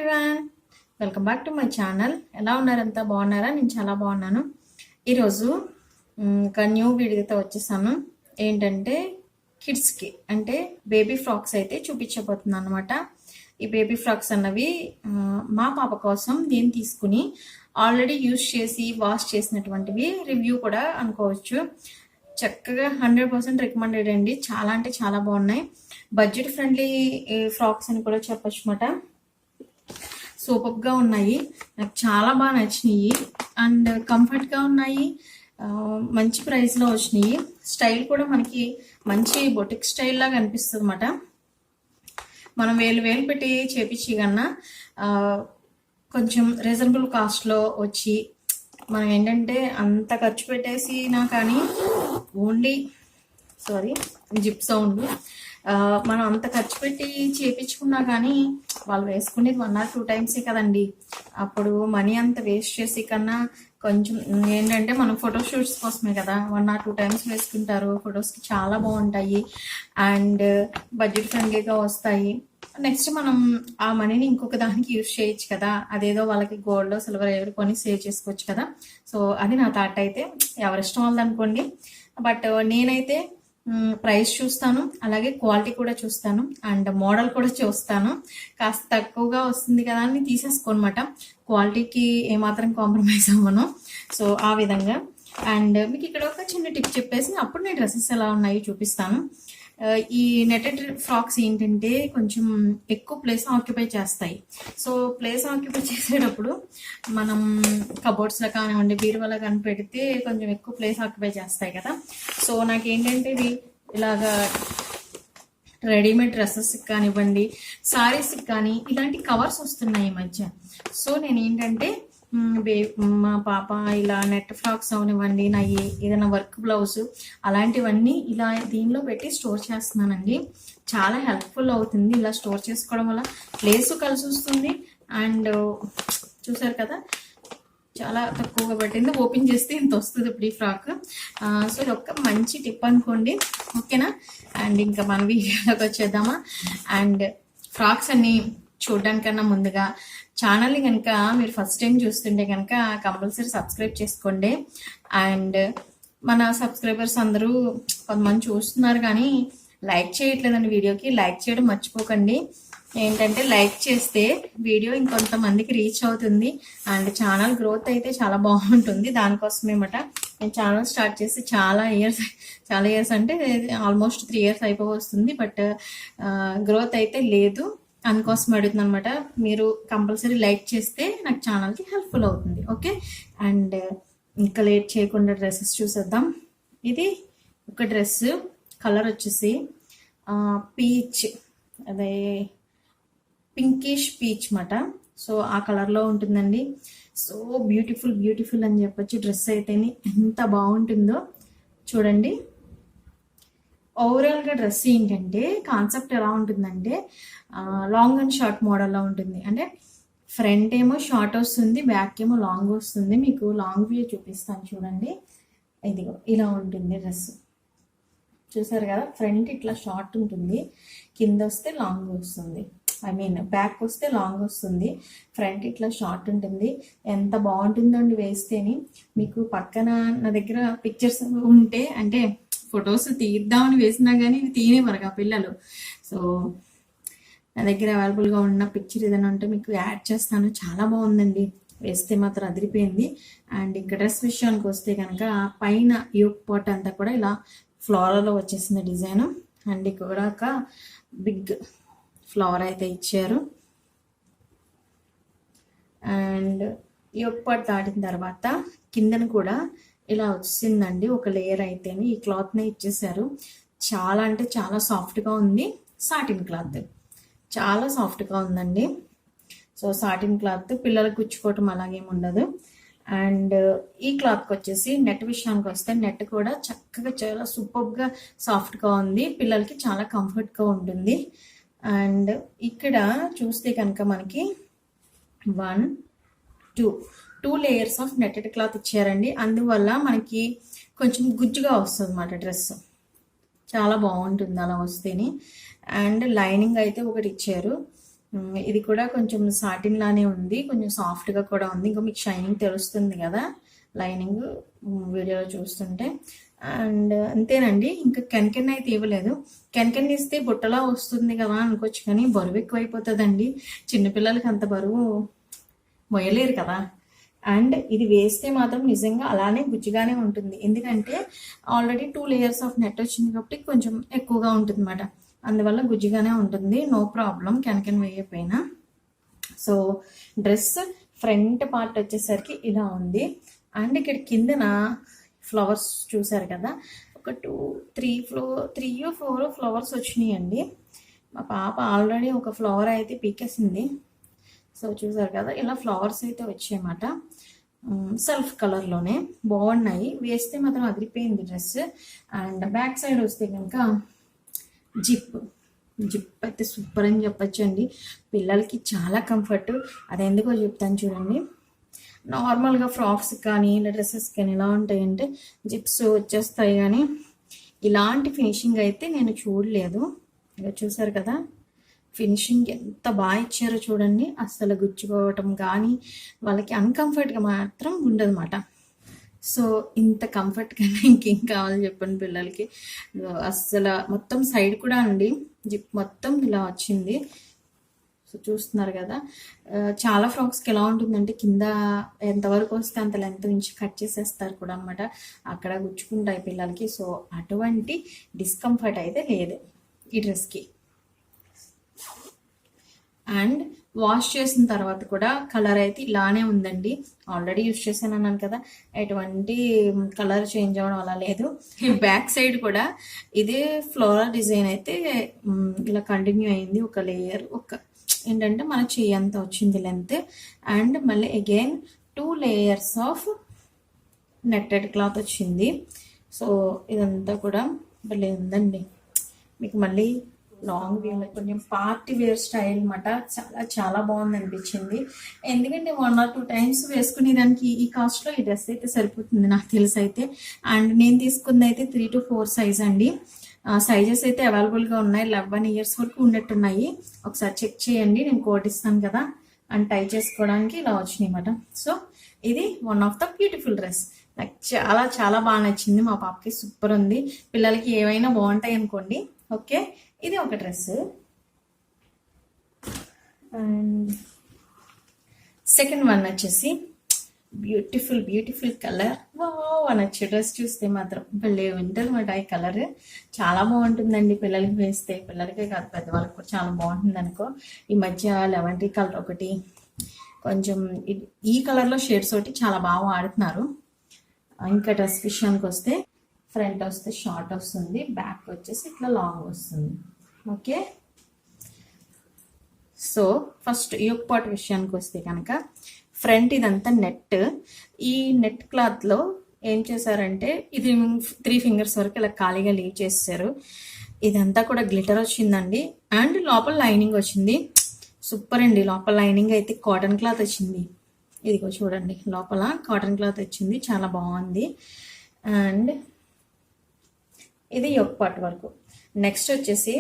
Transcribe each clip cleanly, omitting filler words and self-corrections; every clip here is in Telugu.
Everyone, welcome back to my channel. ఎలా ఉన్నారంతా? బాగున్నారా? నేను చాలా బాగున్నాను. ఈరోజు ఒక న్యూ వీడియోతో వచ్చేసాను. ఏంటంటే కిడ్స్కి అంటే బేబీ ఫ్రాక్స్ అయితే చూపించబోతున్నాను అనమాట. ఈ బేబీ ఫ్రాక్స్ అన్నవి మా పాప కోసం నేను తీసుకుని ఆల్రెడీ యూజ్ చేసి వాష్ చేసినటువంటివి, రివ్యూ కూడా అనుకోవచ్చు. చక్కగా 100% రికమెండెడ్ అండి. చాలా అంటే చాలా బాగున్నాయి. బడ్జెట్ ఫ్రెండ్లీ ఫ్రాక్స్ అని కూడా చెప్పొచ్చు అనమాట. సూపర్గా ఉన్నాయి, నాకు చాలా బాగా నచ్చినాయి అండ్ కంఫర్ట్గా ఉన్నాయి. మంచి ప్రైస్లో వచ్చినాయి. స్టైల్ కూడా మనకి మంచి బొటిక్ స్టైల్ లాగా అనిపిస్తుంది అనమాట. మనం వేలు పెట్టి చేపించి కన్నా కొంచెం రీజనబుల్ కాస్ట్లో వచ్చి మనం ఏంటంటే అంత ఖర్చు పెట్టేసినా కానీ ఓన్లీ జిప్ సౌండ్ మనం అంత ఖర్చు పెట్టి చేపించుకున్నా కానీ వాళ్ళు వేసుకునేది 1 or 2 టైమ్సే కదండి. అప్పుడు మనీ అంత వేస్ట్ చేసి కన్నా కొంచెం ఏంటంటే మనం ఫోటోషూట్స్ కోసమే కదా 1 or 2 టైమ్స్ వేసుకుంటారు. ఫొటోస్కి చాలా బాగుంటాయి అండ్ బడ్జెట్ ఫ్రెండ్లీగా వస్తాయి. నెక్స్ట్ మనం ఆ మనీని ఇంకొక దానికి యూజ్ చేయొచ్చు కదా. అదేదో వాళ్ళకి గోల్డ్ సిల్వర్ ఎవరు కొని సేవ్ చేసుకోవచ్చు కదా. సో అది నా థాట్. అయితే ఎవరిష్టం వాళ్ళది అనుకోండి. బట్ నేనైతే ప్రైస్ చూస్తాను, అలాగే క్వాలిటీ కూడా చూస్తాను అండ్ మోడల్ కూడా చూస్తాను. కాస్త తక్కువగా వస్తుంది కదా అని తీసేసుకోనమాట. క్వాలిటీకి ఏమాత్రం కాంప్రమైజ్ అవ్వను. సో ఆ విధంగా. అండ్ మీకు ఇక్కడ ఒక చిన్న టిప్ చెప్పేసి అప్పుడు నేను డ్రెస్సెస్ ఎలా ఉన్నాయో చూపిస్తాను. ఈ నెటెడ్ ఫ్రాక్స్ ఏంటంటే కొంచెం ఎక్కువ ప్లేస్ ఆక్యుపై చేస్తాయి. సో ప్లేస్ ఆక్యుపై చేసేటప్పుడు మనం కబోర్డ్స్లో కానివ్వండి, బీరువాలో కానీ పెడితే కొంచెం ఎక్కువ ప్లేస్ ఆక్యుపై చేస్తాయి కదా. సో నాకేంటంటే ఇది ఇలాగా రెడీమేడ్ డ్రెస్సెస్కి కానివ్వండి, శారీస్కి కానీ ఇలాంటి కవర్స్ వస్తున్నాయి ఈ మధ్య. సో నేను ఏంటంటే మా పాప ఇలా నెట్ ఫ్రాక్స్ అవనివ్వండి, నా ఏదైనా వర్క్ బ్లౌజ్ అలాంటివన్నీ ఇలా దీనిలో పెట్టి స్టోర్ చేస్తున్నానండి. చాలా హెల్ప్ఫుల్ అవుతుంది ఇలా స్టోర్ చేసుకోవడం వల్ల. ప్లేస్ కలిసి వస్తుంది అండ్ చూసారు కదా చాలా తక్కువగా పట్టింది. ఓపెన్ చేస్తే ఇంత వస్తుంది ఇప్పుడు ఈ ఫ్రాక్. సో ఇది ఒక మంచి టిప్ అనుకోండి, ఓకేనా. అండ్ ఇంకా మన వీడియోలోకి వచ్చేద్దామా. అండ్ ఫ్రాక్స్ అన్ని చూడడానికన్నా ముందుగా ఛానల్ని కనుక మీరు ఫస్ట్ టైం చూస్తుంటే కనుక కంపల్సరీ సబ్స్క్రైబ్ చేసుకోండి. అండ్ మన సబ్స్క్రైబర్స్ అందరూ కొంతమంది చూస్తున్నారు కానీ లైక్ చేయట్లేదండి. వీడియోకి లైక్ చేయడం మర్చిపోకండి. ఏంటంటే లైక్ చేస్తే వీడియో ఇంకొంతమందికి రీచ్ అవుతుంది అండ్ ఛానల్ గ్రోత్ అయితే చాలా బాగుంటుంది. దానికోసమేమట నేను ఛానల్ స్టార్ట్ చేసి చాలా ఇయర్స్ అంటే ఆల్మోస్ట్ 3 years అయిపోవస్తుంది. బట్ గ్రోత్ అయితే లేదు. అందుకోసం అడుగుతుంది అనమాట. మీరు కంపల్సరీ లైక్ చేస్తే నాకు ఛానల్కి హెల్ప్ఫుల్ అవుతుంది, ఓకే. అండ్ ఇంకా లేట్ చేయకుండా డ్రెస్సెస్ చూసేద్దాం. ఇది ఒక డ్రెస్ కలర్ వచ్చేసి పీచ్, అదే పింకిష్ పీచ్ మాట. సో ఆ కలర్లో ఉంటుందండి. సో బ్యూటిఫుల్ అని చెప్పొచ్చు. డ్రెస్ అయితేనే ఎంత బాగుంటుందో చూడండి. ఓవరాల్గా డ్రెస్ ఏంటంటే కాన్సెప్ట్ ఎలా ఉంటుందంటే లాంగ్ అండ్ షార్ట్ మోడల్లో ఉంటుంది. అంటే ఫ్రంట్ ఏమో షార్ట్ వస్తుంది, బ్యాక్ ఏమో లాంగ్ వస్తుంది. మీకు లాంగ్ వ్యూ చూపిస్తాను చూడండి. ఇదిగో ఇలా ఉంటుంది డ్రెస్. చూసారు కదా, ఫ్రంట్ ఇట్లా షార్ట్ ఉంటుంది, కింద వస్తే లాంగ్ వస్తుంది. బ్యాక్ వస్తే లాంగ్ వస్తుంది, ఫ్రంట్ ఇట్లా షార్ట్ ఉంటుంది. ఎంత బాగుంటుందండి వేస్తేని. మీకు పక్కన నా దగ్గర పిక్చర్స్ ఉంటే అంటే ఫొటోస్ తీద్దామని వేసినా కానీ ఇవి తీయనివ్వరు ఆ పిల్లలు. సో నా దగ్గర అవైలబుల్గా ఉన్న పిక్చర్ ఏదైనా ఉంటే మీకు యాడ్ చేస్తాను. చాలా బాగుందండి, వేస్తే మాత్రం అదిరిపోయింది. అండ్ ఇంకా డ్రెస్ విషయానికి వస్తే కనుక పైన యోక్ పాట్ అంతా కూడా ఇలా ఫ్లోరల్లో వచ్చేసింది డిజైన్. అండ్ ఇక్కడ ఒక బిగ్ ఫ్లవర్ అయితే ఇచ్చారు. అండ్ యోక్ పాట్ దాటిన తర్వాత కిందను కూడా ఇలా వచ్చిందండి ఒక లేయర్ అయితేనే. ఈ క్లాత్నే ఇచ్చేసారు. చాలా అంటే చాలా సాఫ్ట్గా ఉంది. సాటిన్ క్లాత్ చాలా సాఫ్ట్గా ఉందండి. సో సాటిన్ క్లాత్ పిల్లలకు గుచ్చుకోవటం అలాగేమి ఉండదు. అండ్ ఈ క్లాత్కి వచ్చేసి నెట్ విషయానికి వస్తే నెట్ కూడా చక్కగా చాలా సూపర్గా సాఫ్ట్గా ఉంది. పిల్లలకి చాలా కంఫర్ట్గా ఉంటుంది. అండ్ ఇక్కడ చూస్తే కనుక మనకి 1, 2 లేయర్స్ ఆఫ్ నెట్టెడ్ క్లాత్ ఇచ్చారండి. అందువల్ల మనకి కొంచెం గుజ్జుగా వస్తుంది అన్నమాట డ్రెస్. చాలా బాగుంటుంది అలా వస్తేనే. అండ్ లైనింగ్ అయితే ఒకటి ఇచ్చారు. ఇది కూడా కొంచెం సాటిన్ లానే ఉంది, కొంచెం సాఫ్ట్గా కూడా ఉంది. ఇంకా మీకు షైనింగ్ తెలుస్తుంది కదా లైనింగ్ వీడియోలో చూస్తుంటే. అండ్ అంతేనండి, ఇంకా కెన్కెన్ అయితే ఇవ్వలేదు. కెన్కెన్ ఇస్తే బుట్టలా వస్తుంది కదా అనుకోవచ్చు, కానీ బరువు ఎక్కువైపోతుందండి. చిన్నపిల్లలకి అంత బరువు మొయ్యలేరు కదా. అండ్ ఇది వేస్తే మాత్రం నిజంగా అలానే గుజ్జుగానే ఉంటుంది, ఎందుకంటే ఆల్రెడీ 2 లేయర్స్ ఆఫ్ నెట్ వచ్చింది కాబట్టి కొంచెం ఎక్కువగా ఉంటుంది అన్నమాట. అందువల్ల గుజ్జుగానే ఉంటుంది, నో ప్రాబ్లం కెన్కెన్ వేయకపోయినా. సో డ్రెస్ ఫ్రంట్ పార్ట్ వచ్చేసరికి ఇలా ఉంది. అండ్ ఇక్కడ కిందన ఫ్లవర్స్ చూసారు కదా, ఒక 2, 3, 4 ఫ్లవర్స్ వచ్చినాయండి. మా పాప ఆల్రెడీ ఒక ఫ్లవర్ అయితే పీకేసింది. సో చూసారు కదా, ఇలా ఫ్లవర్స్ అయితే వచ్చాయన్నమాట. సెల్ఫ్ కలర్లోనే బాగున్నాయి, వేస్తే మాత్రం అదిరిపోయింది డ్రెస్. అండ్ బ్యాక్ సైడ్ వస్తే కనుక జిప్ అయితే సూపర్ అని చెప్పచ్చండి. పిల్లలకి చాలా కంఫర్ట్, అది ఎందుకో చెప్తాను చూడండి. నార్మల్గా ఫ్రాక్స్ కానీ ఇలా డ్రెస్సెస్ కానీ ఎలా ఉంటాయంటే జిప్స్ వచ్చేస్తాయి, కానీ ఇలాంటి ఫినిషింగ్ అయితే నేను చూడలేదు. ఇక చూసారు కదా, ఫినిషింగ్ ఎంత బాగా ఇచ్చారో చూడండి. అస్సలు గుచ్చుకోవటం కానీ వాళ్ళకి అన్కంఫర్ట్గా మాత్రం ఉండదన్నమాట. సో ఇంత కంఫర్ట్ కన్నా ఇంకేం కావాలి చెప్పండి పిల్లలకి. అస్సలు మొత్తం సైడ్ కూడా అండి జిప్ మొత్తం ఇలా వచ్చింది. సో చూస్తున్నారు కదా, చాలా ఫ్రాక్స్కి ఎలా ఉంటుందంటే కింద ఎంతవరకు వస్తే అంత లెంత్ నుంచి కట్ చేసేస్తారు కూడా అనమాట, అక్కడ గుచ్చుకుంటాయి పిల్లలకి. సో అటువంటి డిస్కంఫర్ట్ అయితే లేదు ఈ డ్రెస్కి. అండ్ వాష్ చేసిన తర్వాత కూడా కలర్ అయితే ఇలానే ఉందండి. ఆల్రెడీ యూజ్ చేశాను అన్నాను కదా, ఎటువంటి కలర్ చేంజ్ అవ్వడం అలా లేదు. బ్యాక్ సైడ్ కూడా ఇదే ఫ్లోరల్ డిజైన్ అయితే ఇలా కంటిన్యూ అయింది. ఒక లేయర్ ఏంటంటే మన చెయ్యి అంతా వచ్చింది లెంత్. అండ్ మళ్ళీ again 2 layers of netted cloth వచ్చింది. సో ఇదంతా కూడా భలే ఉందండి. మీకు మళ్ళీ లాంగ్ వేర్ కొంచెం పార్టీ వేర్ స్టైల్ అనమాట. చాలా చాలా బాగుంది అనిపించింది, ఎందుకంటే 1 or 2 టైమ్స్ వేసుకునే దానికి ఈ కాస్ట్లో ఈ డ్రెస్ అయితే సరిపోతుంది నాకు తెలిసి అయితే. అండ్ నేను తీసుకుంది అయితే 3 to 4 సైజ్ అండి. సైజెస్ అయితే అవైలబుల్గా ఉన్నాయి, 11 years వరకు ఉన్నట్టున్నాయి. ఒకసారి చెక్ చేయండి, నేను కోట్ ఇస్తాను కదా. అండ్ టై చేసుకోవడానికి ఇలా వచ్చినాయి అన్నమాట. సో ఇది one of the beautiful dress, నాకు చాలా చాలా బాగా నచ్చింది. మా పాపకి సూపర్ ఉంది. పిల్లలకి ఏవైనా బాగుంటాయి అనుకోండి. ఓకే, ఇది ఒక డ్రెస్. అండ్ సెకండ్ వన్ వచ్చేసి బ్యూటిఫుల్ కలర్. నచ్చే డ్రెస్ చూస్తే మాత్రం భలే ఉంటుంది అన్నమాట. ఈ కలర్ చాలా బాగుంటుందండి పిల్లలకి వేస్తే, పిల్లలకే కాదు పెద్దవాళ్ళకి కూడా చాలా బాగుంటుంది అనుకో. ఈ మధ్య లెవెండరీ కలర్ ఒకటి, కొంచెం ఈ కలర్లో షేడ్స్ ఒకటి చాలా బాగా వాడుతున్నారు. ఇంకా డ్రెస్ విషయానికి వస్తే ఫ్రంట్ వస్తే షార్ట్ వస్తుంది, బ్యాక్ వచ్చేసి ఇట్లా లాంగ్ వస్తుంది. Okay, so first yoke part విషయానికి వస్తే కనుక ఫ్రంట్ ఇదంతా నెట్. ఈ నెట్ క్లాత్లో ఏం చేశారంటే ఇది 3 fingers వరకు ఇలా ఖాళీగా లీవ్ చేశారు. ఇదంతా కూడా గ్లిటర్ వచ్చిందండి. అండ్ లోపల లైనింగ్ వచ్చింది. సూపర్ అండి. లోపల లైనింగ్ అయితే కాటన్ క్లాత్ వచ్చింది. ఇదిగో చూడండి, లోపల కాటన్ క్లాత్ వచ్చింది, చాలా బాగుంది. అండ్ ఇది యోక్ పార్ట్ వరకు. నెక్స్ట్ వచ్చేసి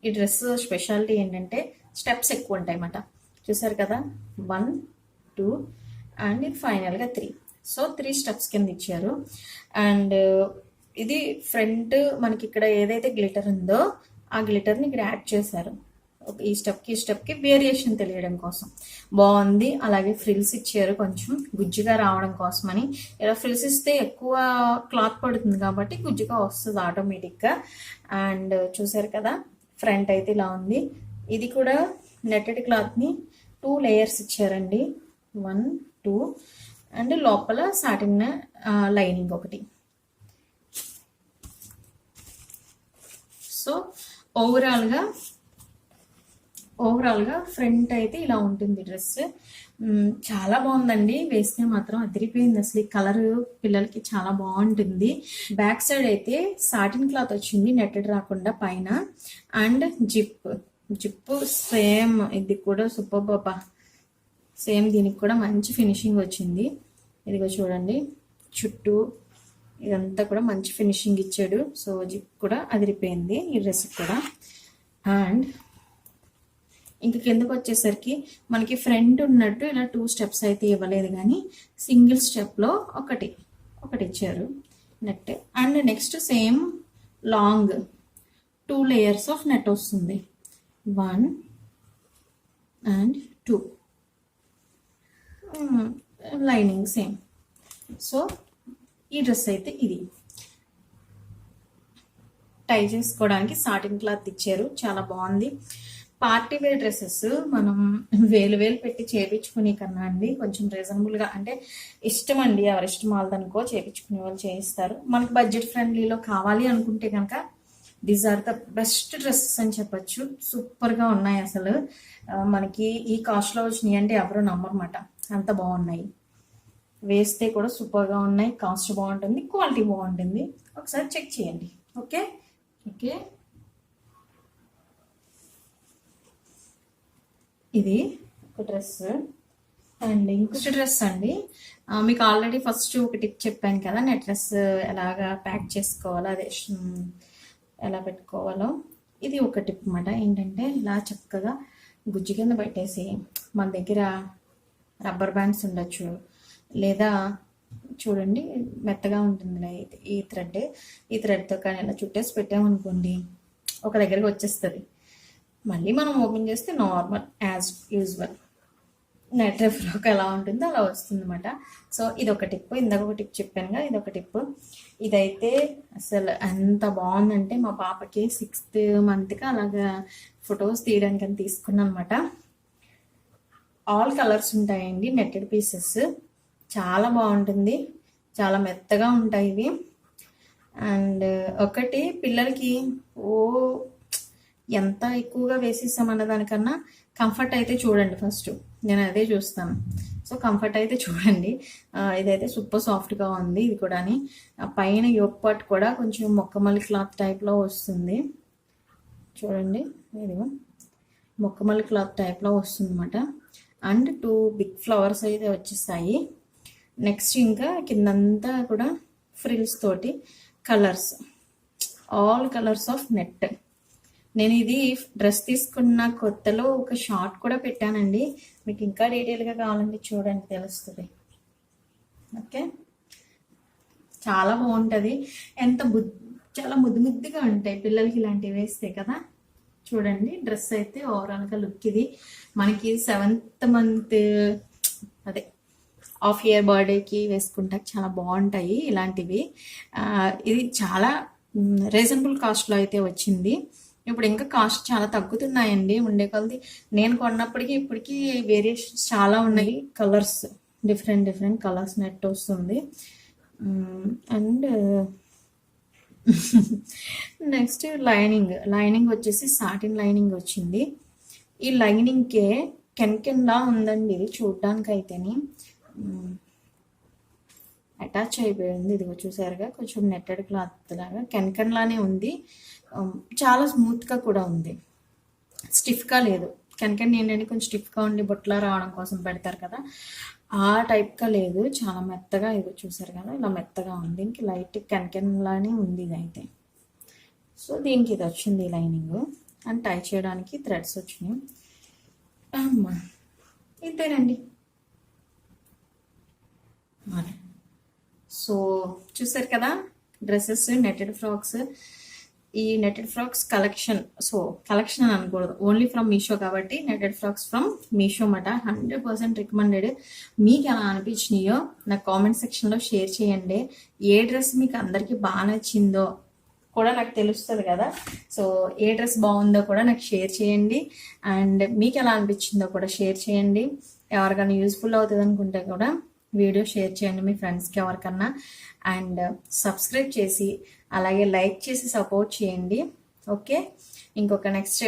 ఈ డ్రెస్ స్పెషాలిటీ ఏంటంటే స్టెప్స్ ఎక్కువ ఉంటాయి అన్నమాట. చూసారు కదా, 1, 2 అండ్ ఇది ఫైనల్గా 3. సో 3 స్టెప్స్ కింద ఇచ్చారు. అండ్ ఇది ఫ్రంట్ మనకి ఇక్కడ ఏదైతే గ్లిటర్ ఉందో ఆ గ్లిటర్ని ఇక్కడ యాడ్ చేశారు. ఈ స్టెప్కి వేరియేషన్ తెలియడం కోసం బాగుంది. అలాగే ఫ్రిల్స్ ఇచ్చారు, కొంచెం గుజ్జుగా రావడం కోసమని. ఇలా ఫ్రిల్స్ ఇస్తే ఎక్కువ క్లాత్ పడుతుంది కాబట్టి గుజ్జుగా వస్తుంది ఆటోమేటిక్గా. అండ్ చూసారు కదా, ఫ్రంట్ అయితే ఇలా ఉంది. ఇది కూడా నెట్టెడ్ క్లాత్ని 2 layers ఇచ్చారండి, 1, 2 అండ్ లోపల సాటిన్ లైనింగ్ ఒకటి. సో ఓవరాల్గా ఫ్రంట్ అయితే ఇలా ఉంటుంది డ్రెస్. చాలా బాగుందండి, వేస్తే మాత్రం అదిరిపోయింది. అసలు ఈ కలర్ పిల్లలకి చాలా బాగుంటుంది. బ్యాక్ సైడ్ అయితే సాటిన్ క్లాత్ వచ్చింది, నెట్టెడ్ రాకుండా పైన. అండ్ జిప్ సేమ్, ఇది కూడా సూపర్ బాబా. సేమ్ దీనికి కూడా మంచి ఫినిషింగ్ వచ్చింది. ఇదిగో చూడండి, చుట్టూ ఇదంతా కూడా మంచి ఫినిషింగ్ ఇచ్చాడు. సో జిప్ కూడా అదిరిపోయింది ఈ డ్రెస్కి కూడా. అండ్ ఇంక కిందకు వచ్చేసరికి మనకి ఫ్రంట్ ఉన్నట్టు ఇలా 2 స్టెప్స్ అయితే ఇవ్వలేదు, కానీ సింగిల్ స్టెప్లో ఒకటి ఇచ్చారు net. And next same long 2 layers of net వస్తుంది, 1 and 2. Lining same. సో ఈ డ్రెస్ అయితే ఇది టై చేసుకోవడానికి సాటిన్ క్లాత్ ఇచ్చారు, చాలా బాగుంది. పార్టీ వేర్ డ్రెస్సెస్ మనం వేలు పెట్టి చేయించుకునే కన్నా అండి కొంచెం రీజనబుల్గా, అంటే ఇష్టం అండి, ఎవరి ఇష్టం వాళ్ళదనుకో చేయించుకునే వాళ్ళు చేయిస్తారు. మనకు బడ్జెట్ ఫ్రెండ్లీలో కావాలి అనుకుంటే కనుక these are the best dresses అని చెప్పచ్చు. సూపర్గా ఉన్నాయి అసలు. మనకి ఈ కాస్ట్లో వచ్చినాయి అంటే ఎవరు నమ్మరమాట, అంత బాగున్నాయి. వేస్తే కూడా సూపర్గా ఉన్నాయి, కాస్ట్ బాగుంటుంది, క్వాలిటీ బాగుంటుంది. ఒకసారి చెక్ చేయండి. ఓకే. ఇది ఒక డ్రెస్. అండ్ ఇంకొక డ్రెస్ అండి, మీకు ఆల్రెడీ ఫస్ట్ ఒక టిప్ చెప్పాను కదా, నెట్ డ్రెస్ ఎలాగా ప్యాక్ చేసుకోవాలో, అదే ఎలా పెట్టుకోవాలో. ఇది ఒక టిప్ అన్నమాట. ఏంటంటే ఇలా చక్కగా గుజ్జు కింద పెట్టేసి, మన దగ్గర రబ్బర్ బ్యాండ్స్ ఉండొచ్చు, లేదా చూడండి మెత్తగా ఉంటుంది ఈ థ్రెడ్తో కానీ ఇలా చుట్టేసి పెట్టామనుకోండి ఒక దగ్గరికి వచ్చేస్తుంది. మళ్ళీ మనం ఓపెన్ చేస్తే normal as usual net frock ఎలా ఉంటుందో అలా వస్తుంది అనమాట. సో ఇదొక టిప్. ఇందాక ఒక టిప్ చెప్పానుగా, ఇదొక టిప్. ఇదైతే అసలు ఎంత బాగుందంటే మా పాపకి 6th మంత్కి అలాగా ఫొటోస్ తీయడానికి అని తీసుకున్నాను అనమాట. ఆల్ కలర్స్ ఉంటాయండి, నెట్టెడ్ పీసెస్, చాలా బాగుంటుంది, చాలా మెత్తగా ఉంటాయి ఇవి. అండ్ ఒకటి పిల్లలకి ఎంత ఎక్కువగా వేసేసామన్న దానికన్నా కంఫర్ట్ అయితే చూడండి ఫస్ట్, నేను అదే చూస్తాను. సో కంఫర్ట్ అయితే చూడండి. ఇదైతే సూపర్ సాఫ్ట్గా ఉంది. ఇది కూడా పైన యోక్ పార్ట్ కూడా కొంచెం మొక్కమల్లి క్లాత్ టైప్లో వస్తుంది చూడండి. ఇది మొక్కమల్లి క్లాత్ టైప్లో వస్తుంది అనమాట. అండ్ 2 బిగ్ ఫ్లవర్స్ అయితే వచ్చేస్తాయి. నెక్స్ట్ ఇంకా కిందంతా కూడా ఫ్రిల్స్ తోటి colours, all colours of net. నేను ఇది డ్రెస్ తీసుకున్న కొత్తలో ఒక షార్ట్ కూడా పెట్టానండి, మీకు ఇంకా డీటెయిల్గా కావాలంటే చూడండి తెలుస్తుంది. ఓకే, చాలా బాగుంటుంది. చాలా ముద్దుగా ఉంటాయి పిల్లలకి ఇలాంటివి వేస్తే కదా. చూడండి డ్రెస్ అయితే ఓవరాల్గా లుక్ ఇది. మనకి 7th మంత్ అదే హాఫ్ ఇయర్ బర్త్డేకి వేసుకుంటే చాలా బాగుంటాయి ఇలాంటివి. ఇది చాలా రీజనబుల్ కాస్ట్లో అయితే వచ్చింది. ఇప్పుడు ఇంకా కాస్ట్ చాలా తగ్గుతున్నాయండి ఉండే కొలది. నేను కొన్నప్పటికీ ఇప్పటికీ వేరియేషన్స్ చాలా ఉన్నాయి. కలర్స్ డిఫరెంట్ కలర్స్ నెట్ వస్తుంది. అండ్ నెక్స్ట్ లైనింగ్ వచ్చేసి సాటిన్ లైనింగ్ వచ్చింది. ఈ లైనింగ్కే కెన్లా ఉందండి ఇది చూడ్డానికి అయితేని. అటాచ్ అయిపోయింది, ఇదిగో చూసారుగా, కొంచెం నెట్టెడ్ క్లాత్ లాగా కెన్లానే ఉంది. చాలా స్మూత్గా కూడా ఉంది, స్టిఫ్గా లేదు. కెన్ ఏంటంటే కొంచెం స్టిఫ్గా ఉండి బొట్లా రావడం కోసం పెడతారు కదా, ఆ టైప్గా లేదు, చాలా మెత్తగా. ఇదిగో చూసారు కదా, ఇలా మెత్తగా ఉంది. ఇంక లైట్ కెన్లానే ఉంది ఇది అయితే. సో దీనికి ఇది వచ్చింది లైనింగ్. అండ్ టై చేయడానికి థ్రెడ్స్ వచ్చినాయి. అమ్మా ఇంతేనండి. సో చూసారు కదా డ్రెస్సెస్, నెట్టెడ్ ఫ్రాక్స్. ఈ నెట్టెడ్ ఫ్రాక్స్ కలెక్షన్ అని అనకూడదు, ఓన్లీ ఫ్రమ్ మీషో కాబట్టి నెట్టెడ్ ఫ్రాక్స్ ఫ్రమ్ మీషో అన్నమాట. 100% రికమెండెడ్. మీకు ఎలా అనిపించినాయో నాకు కామెంట్ సెక్షన్లో షేర్ చేయండి. ఏ డ్రెస్ మీకు అందరికీ బాగా నచ్చిందో కూడా నాకు తెలుస్తుంది కదా. సో ఏ డ్రెస్ బాగుందో కూడా నాకు షేర్ చేయండి. అండ్ మీకు ఎలా అనిపించిందో కూడా షేర్ చేయండి. ఎవరికైనా యూస్ఫుల్ అవుతుంది అనుకుంటే కూడా వీడియో షేర్ చేయండి మీ ఫ్రెండ్స్కి ఎవరికన్నా. అండ్ సబ్స్క్రైబ్ చేసి అలాగే లైక్ చేసి సపోర్ట్ చేయండి. ఓకే, ఇంకొక నెక్స్ట్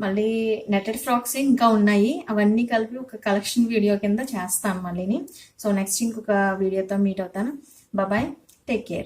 మళ్ళీ నెట్టెడ్ ఫ్రాక్స్ ఇంకా ఉన్నాయి, అవన్నీ కలిపి ఒక కలెక్షన్ వీడియో కింద చేస్తాను మళ్ళీని. సో నెక్స్ట్ ఇంకొక వీడియోతో మీట్ అవుతాను. Bye, take care.